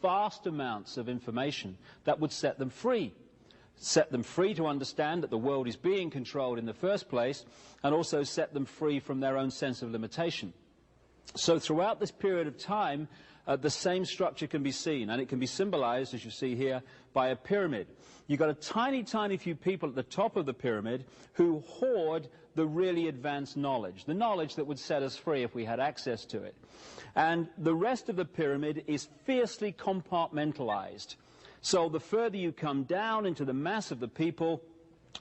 vast amounts of information that would set them free. Set them free to understand that the world is being controlled in the first place, and also set them free from their own sense of limitation. So throughout this period of time, the same structure can be seen, and it can be symbolized, as you see here, by a pyramid. You've got a tiny, tiny few people at the top of the pyramid who hoard the really advanced knowledge, the knowledge that would set us free if we had access to it. And the rest of the pyramid is fiercely compartmentalized. So the further you come down into the mass of the people,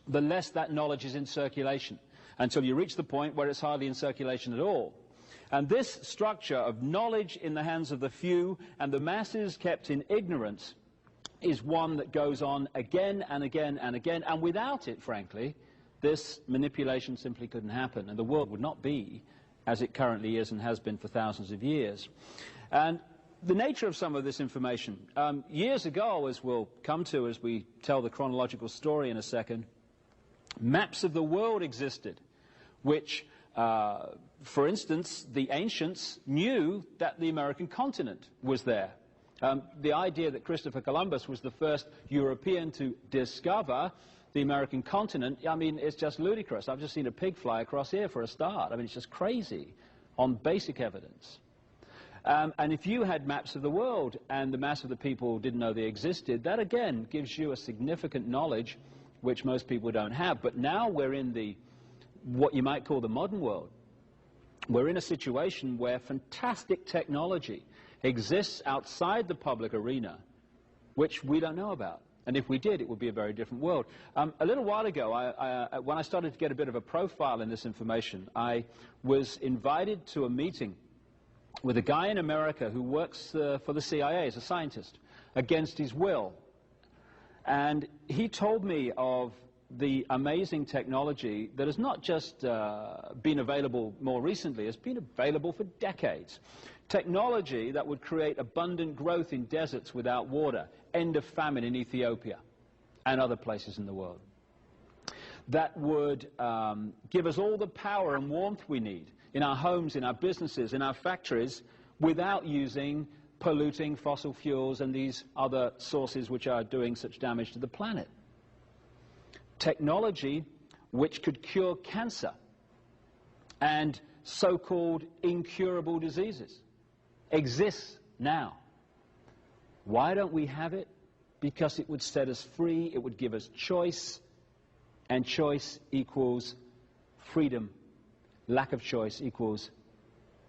the less that knowledge is in circulation, until you reach the point where it's hardly in circulation at all. And this structure of knowledge in the hands of the few and the masses kept in ignorance is one that goes on again and again and again, and without it, frankly, this manipulation simply couldn't happen, and the world would not be as it currently is and has been for thousands of years. And the nature of some of this information, years ago, as we'll come to as we tell the chronological story in a second, maps of the world existed, which, for instance, the ancients knew that the American continent was there. The idea that Christopher Columbus was the first European to discover the American continent, I mean, it's just ludicrous. I've just seen a pig fly across here for a start. I mean, it's just crazy on basic evidence. And if you had maps of the world and the mass of the people didn't know they existed, that again gives you a significant knowledge which most people don't have. But now we're in what you might call the modern world. We're in a situation where fantastic technology exists outside the public arena, which we don't know about. And if we did, it would be a very different world. A little while ago, when I started to get a bit of a profile in this information, I was invited to a meeting with a guy in America who works for the CIA as a scientist, against his will. And he told me of the amazing technology that has not just been available more recently, it's been available for decades. Technology that would create abundant growth in deserts without water, end of famine in Ethiopia and other places in the world. That would give us all the power and warmth we need in our homes, in our businesses, in our factories, without using polluting fossil fuels and these other sources which are doing such damage to the planet. Technology which could cure cancer and so-called incurable diseases exists now. Why don't we have it? Because it would set us free, it would give us choice, and choice equals freedom. Lack of choice equals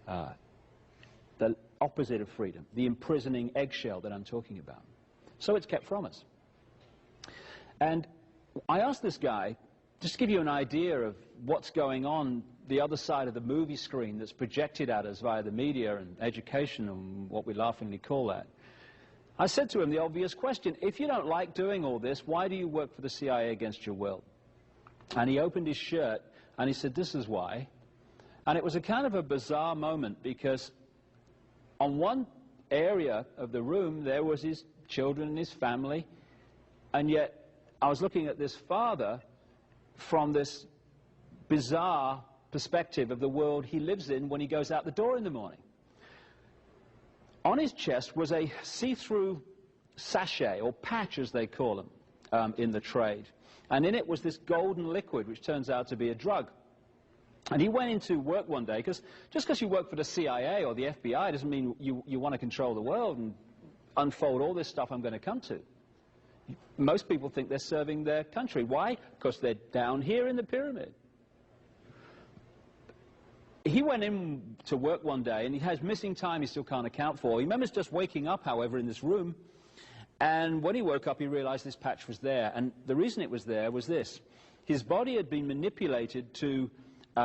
the opposite of freedom, the imprisoning eggshell that I'm talking about. So it's kept from us. And I asked this guy, just to give you an idea of what's going on the other side of the movie screen that's projected at us via the media and education and what we laughingly call that. I said to him the obvious question, if you don't like doing all this, why do you work for the CIA against your will? And he opened his shirt and he said, this is why. And it was a kind of a bizarre moment, because on one area of the room there was his children and his family, and yet I was looking at this father from this bizarre perspective of the world he lives in when he goes out the door in the morning. On his chest was a see-through sachet, or patch as they call them in the trade, and in it was this golden liquid which turns out to be a drug. And he went into work one day, because just because you work for the CIA or the FBI doesn't mean you want to control the world and unfold all this stuff I'm going to come to. Most people think they're serving their country. Why? Because they're down here in the pyramid. He went in to work one day, and he has missing time he still can't account for. He remembers just waking up, however, in this room, and when he woke up he realized this patch was there. And the reason it was there was this: his body had been manipulated to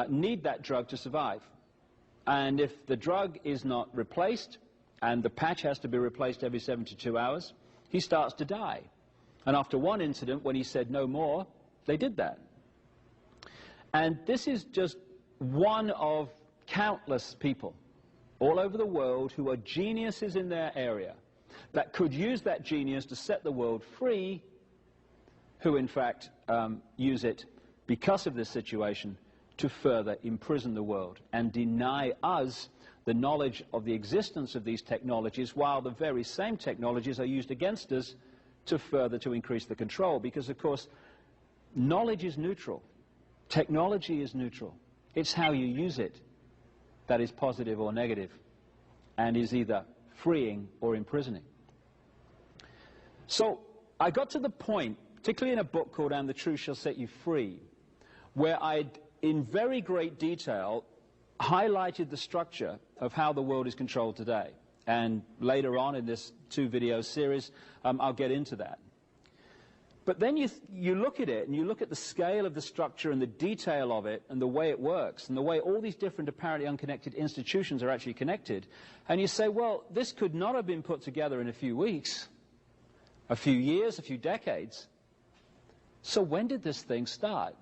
need that drug to survive. And if the drug is not replaced, and the patch has to be replaced every 72 hours, he starts to die. And after one incident, when he said no more, they did that. And this is just one of countless people all over the world who are geniuses in their area that could use that genius to set the world free, who in fact use it because of this situation to further imprison the world and deny us the knowledge of the existence of these technologies, while the very same technologies are used against us to increase the control. Because, of course, knowledge is neutral. Technology is neutral. It's how you use it that is positive or negative, and is either freeing or imprisoning. So I got to the point, particularly in a book called And the Truth Shall Set You Free, where I'd, in very great detail, highlighted the structure of how the world is controlled today. And later on in this 2-video series, I'll get into that. But then you look at it, and you look at the scale of the structure and the detail of it, and the way it works, and the way all these different apparently unconnected institutions are actually connected, and you say, well, this could not have been put together in a few weeks, a few years, a few decades. So when did this thing start?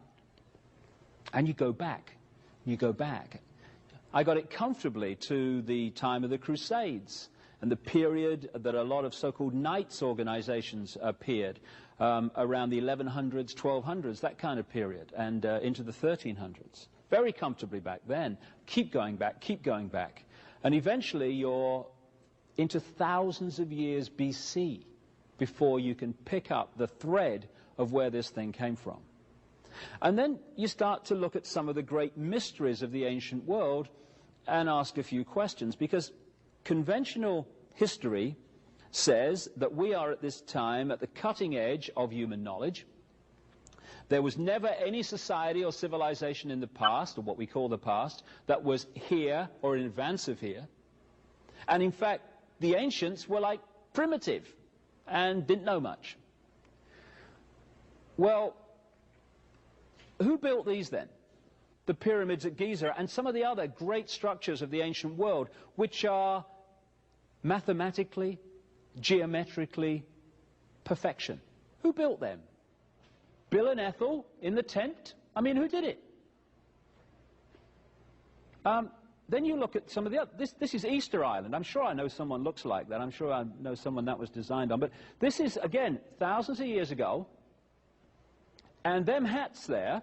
And you go back. You go back. I got it comfortably to the time of the Crusades, and the period that a lot of so-called knights organizations appeared, around the 1100s, 1200s, that kind of period, and into the 1300s. Very comfortably back then. Keep going back, keep going back. And eventually you're into thousands of years BC before you can pick up the thread of where this thing came from. And then you start to look at some of the great mysteries of the ancient world and ask a few questions, because conventional history says that we are at this time at the cutting edge of human knowledge. There was never any society or civilization in the past, or what we call the past, that was here or in advance of here. And in fact, the ancients were like primitive and didn't know much. Well, who built these then? The pyramids at Giza and some of the other great structures of the ancient world, which are mathematically, geometrically, perfection. Who built them? Bill and Ethel in the tent? I mean, who did it? Then you look at some of the other... This is Easter Island. I'm sure I know someone looks like that. I'm sure I know someone that was designed on. But this is, again, thousands of years ago. And them hats there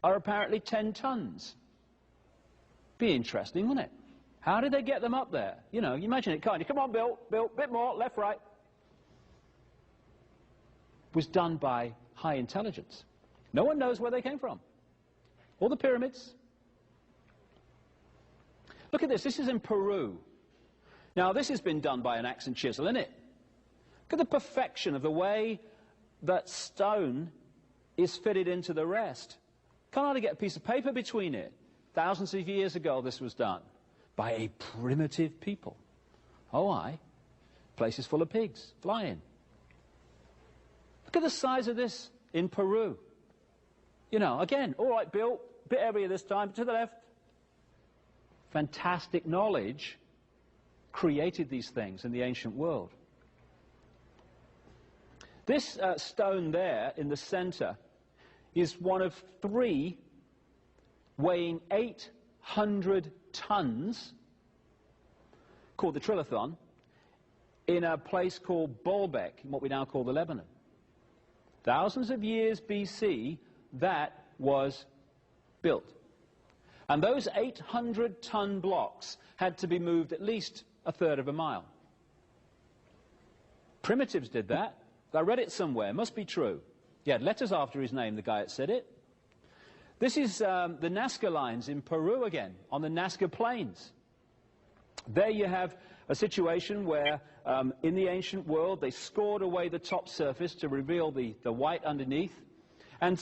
are apparently 10 tons. Be interesting, wouldn't it? How did they get them up there? You know, you imagine it, can't you? Come on, Bill, bit more, left, right. Was done by high intelligence. No one knows where they came from. All the pyramids. Look at this. This is in Peru. Now, this has been done by an axe and chisel, isn't it? Look at the perfection of the way that stone is fitted into the rest. Can't hardly get a piece of paper between it. Thousands of years ago this was done by a primitive people. Oh, aye. Places full of pigs flying. Look at the size of this in Peru. You know, again, all right, Bill, bit heavier this time, to the left. Fantastic knowledge created these things in the ancient world. This stone there in the center is one of 3 weighing 800 tons, called the Trilithon, in a place called Baalbek, in what we now call the Lebanon. Thousands of years BC, that was built. And those 800-ton blocks had to be moved at least a third of a mile. Primitives did that. I read it somewhere. Must be true. He had letters after his name, the guy that said it. This is the Nazca lines in Peru again, on the Nazca Plains. There you have a situation where in the ancient world they scored away the top surface to reveal the white underneath. And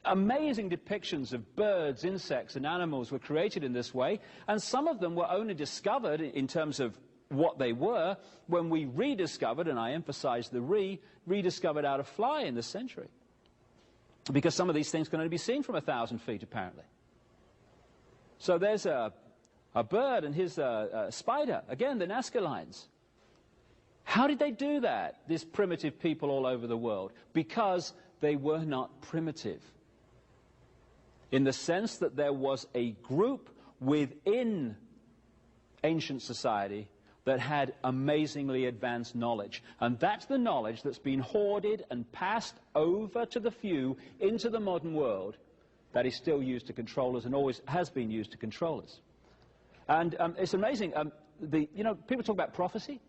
amazing depictions of birds, insects and animals were created in this way. And some of them were only discovered in terms of what they were when we rediscovered, and I emphasize the rediscovered how to fly in this century. Because some of these things can only be seen from 1,000 feet, apparently. So there's a bird and his spider. Again, the Nazca lines. How did they do that, these primitive people all over the world? Because they were not primitive. In the sense that there was a group within ancient society that had amazingly advanced knowledge. And that's the knowledge that's been hoarded and passed over to the few into the modern world that is still used to control us and always has been used to control us. And it's amazing. You know, people talk about prophecy.